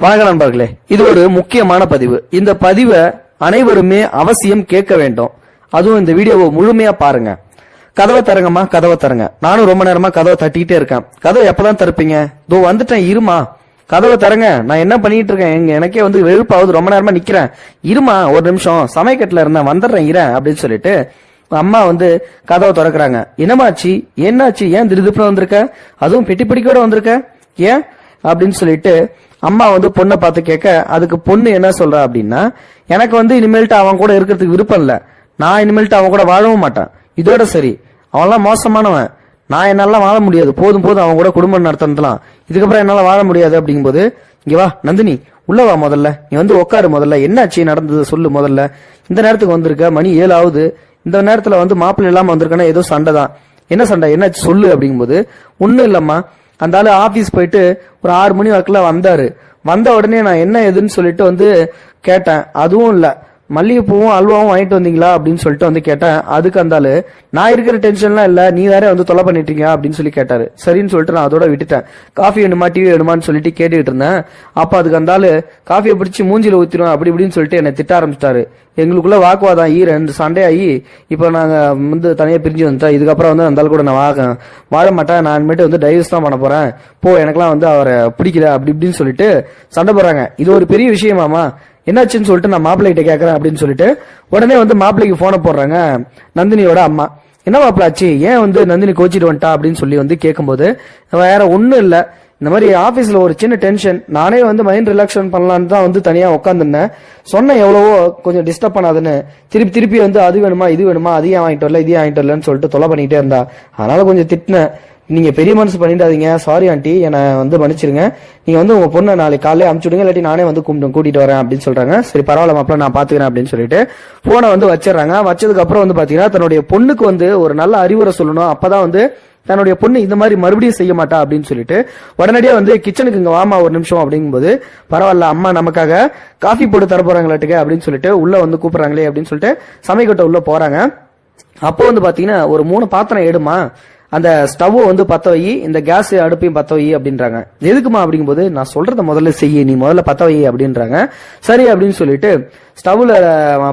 வணக்கம் நண்பர்களே, இது ஒரு முக்கியமான பதிவு. இந்த பதிவை அனைவருமே அவசியம் கேட்க வேண்டும். அதுவும் இந்த வீடியோவை முழுமையா பாருங்க. கதவை தரங்கம்மா, கதவை தரங்க. நானும் ரொம்ப நேரமா கதவை தட்டிக்கிட்டே இருக்கேன். கதவை எப்பதான் தருப்பீங்க? இதோ வந்துட்டேன், இருமா. கதவை தரங்க. நான் என்ன பண்ணிட்டு இருக்கேன், எனக்கே வந்து வெறுப்பாவது, ரொம்ப நேரமா நிக்கிறேன். இருமா ஒரு நிமிஷம், சமைக்கட்டுல இருந்தேன், வந்துடுறேன் இரு அப்படின்னு சொல்லிட்டு அம்மா வந்து கதவை திறக்கிறாங்க. என்னமாச்சு, என்னாச்சு, ஏன் திருதுப்புல வந்திருக்க, அதுவும் பெட்டி பிடிக்கோட வந்திருக்க, ஏன் அப்படின்னு சொல்லிட்டு அம்மா வந்து பொண்ணை பார்த்து கேட்க, அதுக்கு பொண்ணு என்ன சொல்றா அப்படின்னா, எனக்கு வந்து இனிமேல்ட்டு அவன் கூட இருக்கிறதுக்கு விருப்பம் இல்ல, நான் இனிமேல்ட்டு அவன் கூட வாழவும் மாட்டேன், இதோட சரி, அவன்லாம் மோசமானவன், நான் என்னால வாழ முடியாது, போதும் போதும் அவன் கூட குடும்பம் நடத்தலாம், இதுக்கப்புறம் என்னால வாழ முடியாது அப்படிங்கும்போது, இங்க வா நந்தினி, உள்ள வா, முதல்ல நீ வந்து உட்காரு, முதல்ல என்னாச்சு நடந்தது சொல்லு, முதல்ல இந்த நேரத்துக்கு வந்திருக்க, மணி 7 ஆகுது, இந்த நேரத்துல வந்து மாப்பிள்ளை இல்லாம வந்திருக்கேன்னா ஏதோ சண்டை தான், என்ன சண்டை, என்னாச்சு சொல்லு அப்படிங்கும்போது, ஒண்ணும் இல்லம்மா, அந்த ஆளு ஆபீஸ் போயிட்டு ஒரு 6 மணி வாக்குல வந்தாரு, வந்த உடனே நான் என்ன எதுன்னு சொல்லிட்டு வந்து கேட்டேன், அதுவும் இல்ல, மல்லிகைப்பூவும் அல்வாவும் வாங்கிட்டு வந்தீங்களா அப்படின்னு சொல்லிட்டு வந்து கேட்டேன். அதுக்கு அந்தாலு, நான் இருக்கிற டென்ஷன்லாம் இல்ல, நீ வேற வந்து தொலை பண்ணிட்டீங்க அப்படின்னு சொல்லி கேட்டாரு. சரின்னு சொல்லிட்டு நான் அதோட விட்டுட்டேன். காஃபி வேணுமா டிவி வேணுமான்னு சொல்லிட்டு கேட்டுக்கிட்டு இருந்தேன். அப்ப அதுக்கு அந்தாலு காஃபியை பிடிச்சி மூஞ்சில ஊத்திரும் அப்படி இப்படின்னு சொல்லிட்டு என்னை திட்ட ஆரம்பிச்சிட்டாரு. எங்களுக்குள்ள வாக்குவாதம் ஆகி 2 சண்டே ஆகி இப்ப நாங்க வந்து தனியா பிரிஞ்சு வந்துட்டோம். இதுக்கப்புறம் வந்து அந்த கூட நான் வாழ மாட்டேன், நான் இனிமேட்டு வந்து டைவர்ஸ் தான் பண்ண போறேன், போ, எனக்கெல்லாம் வந்து அவரை பிடிக்கல அப்படி இப்படின்னு சொல்லிட்டு சண்டை போறாங்க. இது ஒரு பெரிய விஷயமாமா, என்னாச்சுன்னு சொல்லிட்டு நான் மாப்பிள்ளைகிட்ட கேட்கறேன் அப்படின்னு சொல்லிட்டு உடனே வந்து மாப்பிள்ளைக்கு போனை போடுறாங்க நந்தினியோட அம்மா. என்ன மாப்பிள்ள ஆச்சு, ஏன் வந்து நந்தினி கோச்சிட்டு வந்துட்டா அப்படின்னு சொல்லி வந்து கேட்கும்போது, வேற ஒண்ணும் இல்ல, இந்த மாதிரி ஆபீஸ்ல ஒரு சின்ன டென்ஷன், நானே வந்து மைண்ட் ரிலாக்ஷன் பண்ணலான்னு தான் வந்து தனியா உட்காந்துருந்தேன், சொன்ன எவ்வளவோ கொஞ்சம் டிஸ்டர்ப் பண்ணாதுன்னு, திருப்பி வந்து அது வேணுமா இது வேணுமா, அதையும் வாங்கிட்டு வரல இதையும் வாங்கிட்டு வரலன்னு சொல்லிட்டு தொலை பண்ணிக்கிட்டே இருந்தா. அதனால கொஞ்சம் திட்டினேன், நீங்க பெரிய மனசு பண்ணிடாதீங்க, சாரி ஆண்டி, என்னை வந்து மன்னிச்சிருங்க, நீங்க வந்து உங்க பொண்ணை நாளைக்கு காலையில அனுப்பிச்சு விடுங்க, இல்லாட்டி நானே வந்து கூட்டிட்டு வரேன் அப்படின்னு சொல்றாங்க. சரி பரவாயில்ல மாப்பிள்ள, நான் பாத்துக்கிறேன் அப்படின்னு சொல்லிட்டு போனை வந்து வச்சிடறாங்க. வச்சதுக்கு அப்புறம் வந்து பாத்தீங்கன்னா தன்னுடைய பொண்ணுக்கு வந்து ஒரு நல்ல அறிவுரை சொல்லணும், அப்பதான் வந்து தன்னுடைய பொண்ணு இந்த மாதிரி மறுபடியும் செய்ய மாட்டா அப்படின்னு சொல்லிட்டு உடனடியா வந்து கிச்சனுக்கு இங்க வாமா ஒரு நிமிஷம் அப்படிங்கும்போது, பரவாயில்ல அம்மா நமக்காக காஃபி போட்டு தர போறாங்களாட்டுக்கு அப்படின்னு சொல்லிட்டு உள்ள வந்து கூப்பிடுறாங்களே அப்படின்னு சொல்லிட்டு சமைக்கட்ட உள்ள போறாங்க. அப்போ வந்து பாத்தீங்கன்னா ஒரு 3 பாத்திரம் எடுமா, அந்த ஸ்டவ் வந்து பத்த வை, இந்த கேஸ் அடுப்பையும் பத்த வை அப்படின்றாங்க. எதுக்குமா அப்படிங்கும்போது, நான் சொல்றத முதல்ல செய்ய, நீ முதல்ல பத்த வை அப்படின்றாங்க. சரி அப்படின்னு சொல்லிட்டு ஸ்டவ்ல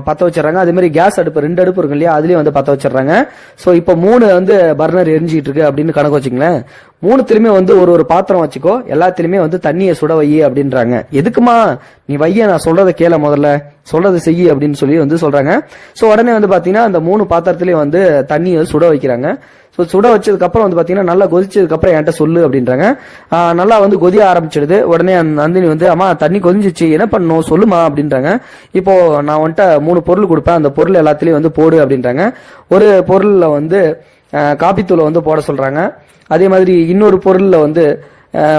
பத்த வச்சிடறாங்க. அதே மாதிரி கேஸ் அடுப்பு 2 அடுப்பு இருக்கு இல்லையா, அதுலயும் வந்து பத்த வச்சிடறாங்க. சோ இப்போ 3 வந்து பர்னர் எரிஞ்சிட்டு இருக்கு அப்படின்னு கணக்கு வச்சுங்களேன். 3த்திலுமே வந்து ஒரு பாத்திரம் வச்சுக்கோ, எல்லாத்திலுமே வந்து தண்ணியை சுட வை அப்படின்றாங்க. எதுக்குமா, நீ வைய, நான் சொல்றதை கேள, முதல்ல சொல்றதை செய்யி அப்படின்னு சொல்லி வந்து சொல்றாங்க. சோ உடனே வந்து பாத்தீங்கன்னா அந்த 3 பாத்திரத்திலயும் வந்து தண்ணியை சுட வைக்கிறாங்க. ஸோ சுட வச்சதுக்கு அப்புறம் வந்து பாத்தீங்கன்னா நல்லா கொதிச்சதுக்கு அப்புறம் என்கிட்ட சொல்லு அப்படின்றாங்க. நல்லா வந்து கொதிய ஆரம்பிச்சிடுது. உடனே நந்தினி வந்து, அம்மா தண்ணி கொதிஞ்சிச்சு, என்ன பண்ணும் சொல்லுமா அப்படின்றாங்க. இப்போ நான் வந்துட்டு 3 பொருள் கொடுப்பேன், அந்த பொருள் எல்லாத்திலயும் வந்து போடு அப்படின்றாங்க. ஒரு பொருள்ல வந்து காப்பித்தூளை வந்து போட சொல்றாங்க. அதே மாதிரி இன்னொரு பொருள்ல வந்து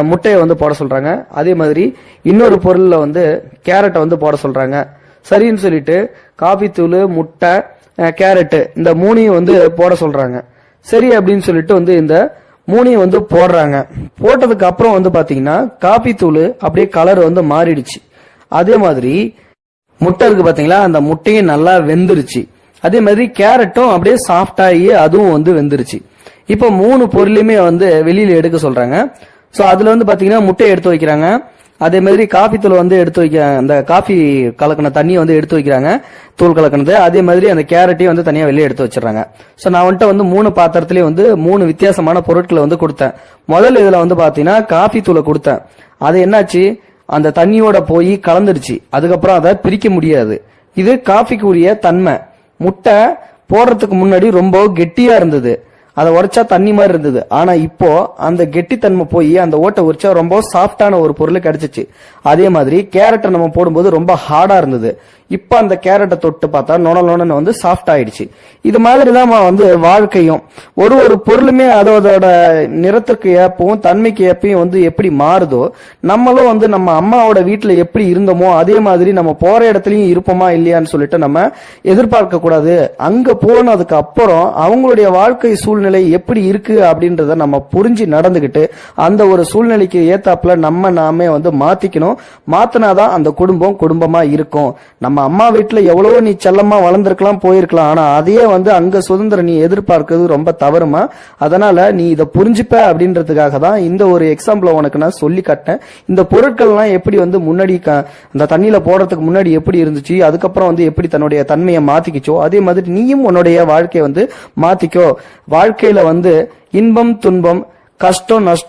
முட்டையை வந்து போட சொல்றாங்க. அதே மாதிரி இன்னொரு பொருள்ல வந்து கேரட்டை வந்து போட சொல்றாங்க. சரின்னு சொல்லிட்டு காப்பித்தூள், முட்டை, கேரட் இந்த 3ஐயும் வந்து போட சொல்றாங்க. சரி அப்படின்னு சொல்லிட்டு வந்து இந்த 3ஐயும் வந்து போடுறாங்க. போட்டதுக்கு அப்புறம் வந்து பாத்தீங்கன்னா காபி தூள் அப்படியே கலர் வந்து மாறிடுச்சு. அதே மாதிரி முட்டை இருக்கு பாத்தீங்களா, அந்த முட்டையும் நல்லா வெந்துருச்சு. அதே மாதிரி கேரட்டும் அப்படியே சாஃப்ட் ஆகி அதுவும் வந்து வெந்துருச்சு. இப்ப 3 பொருளையுமே வந்து வெளியில எடுக்க சொல்றாங்க. சோ அதுல வந்து பாத்தீங்கன்னா முட்டையை எடுத்து வைக்கிறாங்க. அதே மாதிரி காபி தூள் வந்து எடுத்து வைக்க, அந்த காஃபி கலக்கின தண்ணியை வந்து எடுத்து வைக்கிறாங்க, தூள் கலக்கினது. அதே மாதிரி அந்த கேரட்டையும் வந்து தனியா வெளியே எடுத்து வச்சிடறாங்க. சோ நான் வந்துட்டு வந்து 3 பாத்திரத்திலயும் வந்து 3 வித்தியாசமான பொருட்களை வந்து கொடுத்தேன். முதல்ல இதுல வந்து பாத்தீங்கன்னா காஃபி தூளை கொடுத்தேன். அது என்னாச்சு, அந்த தண்ணியோட போய் கலந்துருச்சு. அதுக்கப்புறம் அதை பிரிக்க முடியாது. இது காஃபிக்கு உரிய தன்மை. முட்டை போடுறதுக்கு முன்னாடி ரொம்ப கெட்டியா இருந்தது, அதை உடைச்சா தண்ணி மாதிரி இருந்தது. ஆனா இப்போ அந்த கெட்டித்தன்மை போய் அந்த ஓட்டை உரிச்சா ரொம்ப சாஃப்டான ஒரு பொருள் கிடைச்சிச்சு. அதே மாதிரி கேரட்டை நம்ம போடும்போது ரொம்ப ஹார்டா இருந்தது. இப்ப அந்த கேரட்டை தொட்டு பார்த்தா நொனன்னு வந்து சாஃப்ட் ஆயிடுச்சு. இது மாதிரிதான் வந்து வாழ்க்கையும், ஒரு பொருளுமே அதோட நிறத்துக்கு ஏப்பவும் தன்மைக்கு ஏப்பையும் வந்து எப்படி மாறுதோ, நம்மளும் வந்து நம்ம அம்மாவோட வீட்டுல எப்படி இருந்தோமோ அதே மாதிரி நம்ம போற இடத்துலயும் இருப்போமா இல்லையான்னு சொல்லிட்டு நம்ம எதிர்பார்க்க கூடாது. அங்க போனதுக்கு அப்புறம் அவங்களுடைய வாழ்க்கை சூழ்நிலை எப்படி இருக்கு அப்படின்றத நம்ம புரிஞ்சு நடந்துகிட்டு அந்த ஒரு சூழ்நிலைக்கு ஏத்தாப்புல நாமே வந்து மாத்திக்கணும். மாத்தினாதான் அந்த குடும்பமா இருக்கும். நம்ம அம்மா வீட்டுல எவ்வளவோ நீ செல்லமா வளர்ந்துருக்கலாம், போயிருக்கலாம். ஆனா அதையே வந்து அங்க சுதந்திரம் நீ எதிர்பார்க்கிறது ரொம்ப தவறுமா. அதனால நீ இதை புரிஞ்சுப்ப அப்படின்றதுக்காக தான் இந்த ஒரு எக்ஸாம்பிள் உனக்கு நான் சொல்லி காட்டேன். இந்த பொருட்கள்லாம் எப்படி வந்து முன்னாடி அந்த தண்ணியில போடுறதுக்கு முன்னாடி எப்படி இருந்துச்சு, அதுக்கப்புறம் வந்து எப்படி தன்னுடைய தன்மையை மாத்திக்கிச்சோ, அதே மாதிரி நீயும் உன்னுடைய வாழ்க்கையை வந்து மாத்திக்கோ. வாழ்க்கையில வந்து இன்பம் துன்பம் கஷ்டம் நஷ்டம்